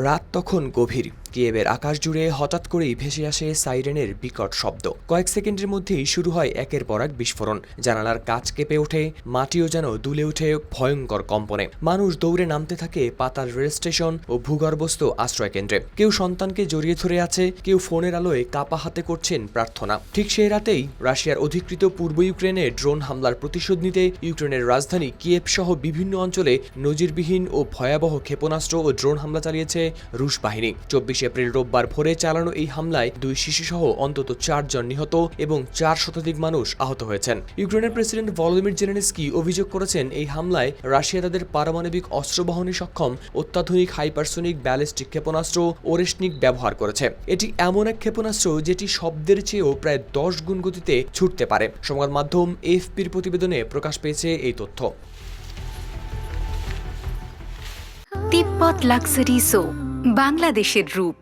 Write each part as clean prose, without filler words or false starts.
রাত তখন গভীর। কিয়েভের আকাশ জুড়ে হঠাৎ করেই ভেসে আসে সাইরেনের বিকট শব্দ। কয়েক সেকেন্ডের মধ্যেই শুরু হয় একের পর এক বিস্ফোরণ। জানালার কাঁচ কেঁপে ওঠে, মাটিও যেন দুলে ওঠে ভয়ঙ্কর কম্পনে। মানুষ দৌড়ে নামতে থাকে পাতাল রেল স্টেশন ও ভূগর্ভস্থ আশ্রয় কেন্দ্রে। কেউ সন্তানকে জড়িয়ে ধরে আছে, কেউ ফোনের আলোয় কাপা হাতে করছেন প্রার্থনা। ঠিক সেই রাতেই রাশিয়ার অধিকৃত পূর্ব ইউক্রেনে ড্রোন হামলার প্রতিশোধ নিতে ইউক্রেনের রাজধানী কিয়েভ সহ বিভিন্ন অঞ্চলে নজিরবিহীন ও ভয়াবহ ক্ষেপণাস্ত্র ও ড্রোন হামলা চালিয়েছে রুশ বাহিনী। 24 এপ্রিল রোববার ভোরে চালানো এই হামলায় 2 শিশুসহ অন্তত 4 জন নিহত এবং 4 শতাধিক মানুষ আহত হয়েছেন। ইউক্রেনের প্রেসিডেন্ট ভলোদিমির জেলেনস্কি অভিযোগ করেছেন, এই হামলায় রাশিয়া তাদের পারমাণবিক অস্ত্র বহনে সক্ষম অত্যাধুনিক হাইপারসোনিক ব্যালিস্টিক ক্ষেপণাস্ত্র ওরেশনিক ব্যবহার করেছে। এটি এমন এক ক্ষেপণাস্ত্র যেটি শব্দের চেয়েও প্রায় 10 গুণ গতিতে ছুটতে পারে। সংবাদ মাধ্যম এএফপির প্রতিবেদনে প্রকাশ পেয়েছে এই তথ্য। তিব্বত লাক্সারি সো বাংলাদেশের রূপ।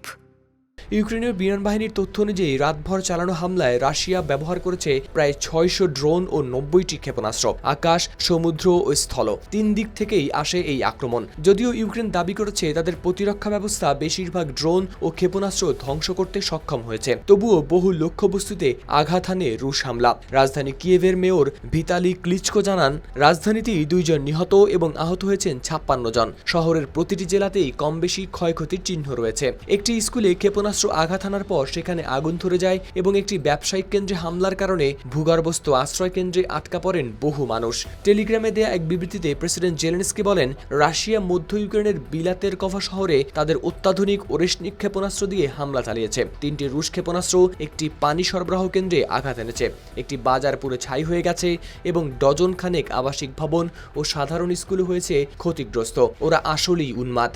ইউক্রেনীয় বিমান বাহিনীর তথ্য অনুযায়ী রাতভর চালানো হামলায় রাশিয়া ব্যবহার করেছে প্রায় 600 ড্রোন ও 90টি ক্ষেপণাস্ত্র। আকাশ, সমুদ্র ও স্থল 3 দিক থেকেই আসে এই আক্রমণ। যদিও ইউক্রেন দাবি করেছে তাদের প্রতিরক্ষা ব্যবস্থা বেশিরভাগ ড্রোন ও ক্ষেপণাস্ত্র ধ্বংস করতে সক্ষম হয়েছে, তবুও বহু লক্ষ্যবস্তুতে আঘাত হানে রুশ হামলা। রাজধানী কিয়েভের মেয়র ভিতালি ক্লিচকো জানান, রাজধানীতেই 2 জন নিহত এবং আহত হয়েছেন 56 জন। শহরের প্রতিটি জেলাতেই কম বেশি ক্ষয়ক্ষতির চিহ্ন রয়েছে। একটি স্কুলে ক্ষেপণাস্ত্র আঘাত হানার পর সেখানে আগুন ধরে যায় এবং একটি ব্যবসায়িক কেন্দ্রে হামলার কারণে ভূগর্ভস্থ আশ্রয় কেন্দ্রে আটকা পড়েন বহু মানুষ। টেলিগ্রামে দেয়া এক বিবৃতিতে প্রেসিডেন্ট জেলেনস্কি বলেন, রাশিয়া মধ্য ইউক্রেনের বিলাতের কভা শহরে তাদের অত্যাধুনিক ওরেশনিক ক্ষেপণাস্ত্র দিয়ে হামলা চালিয়েছে। 3টি রুশ ক্ষেপণাস্ত্র একটি পানি সরবরাহ কেন্দ্রে আঘাত এনেছে। একটি বাজার পুরো ছাই হয়ে গেছে এবং ডজন খানেক আবাসিক ভবন ও সাধারণ স্কুল হয়েছে ক্ষতিগ্রস্ত। ওরা আসলেই উন্মাদ।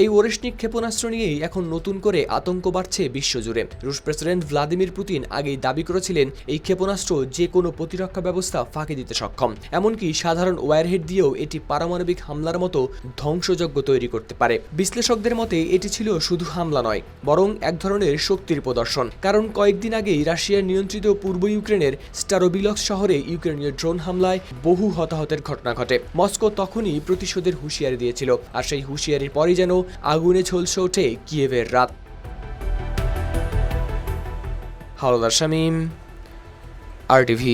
এই ওরেশনিক ক্ষেপণাস্ত্র নিয়েই এখন নতুন করে আতঙ্ক বাড়ছে বিশ্বজুড়ে। রুশ প্রেসিডেন্ট ভ্লাদিমির পুতিন আগেই দাবি করেছিলেন এই ক্ষেপণাস্ত্র যে কোনো প্রতিরক্ষা ব্যবস্থা ফাঁকি দিতে সক্ষম। এমনকি সাধারণ ওয়্যারহেড দিয়েও এটি পারমাণবিক হামলার মতো ধ্বংসযজ্ঞ তৈরি করতে পারে। বিশ্লেষকদের মতে এটি ছিল শুধু হামলা নয়, বরং এক ধরনের শক্তির প্রদর্শন। কারণ কয়েকদিন আগেই রাশিয়ার নিয়ন্ত্রিত পূর্ব ইউক্রেনের স্টারোবিলস্ক শহরে ইউক্রেনীয় ড্রোন হামলায় বহু হতাহতের ঘটনা ঘটে। মস্কো তখনই প্রতিশোধের হুঁশিয়ারি দিয়েছিল, আর সেই হুঁশিয়ারির পরই যেন আগুনে ঝলসে ওঠে কিয়েভের রাত। হাওলাদার শামীম, RTV।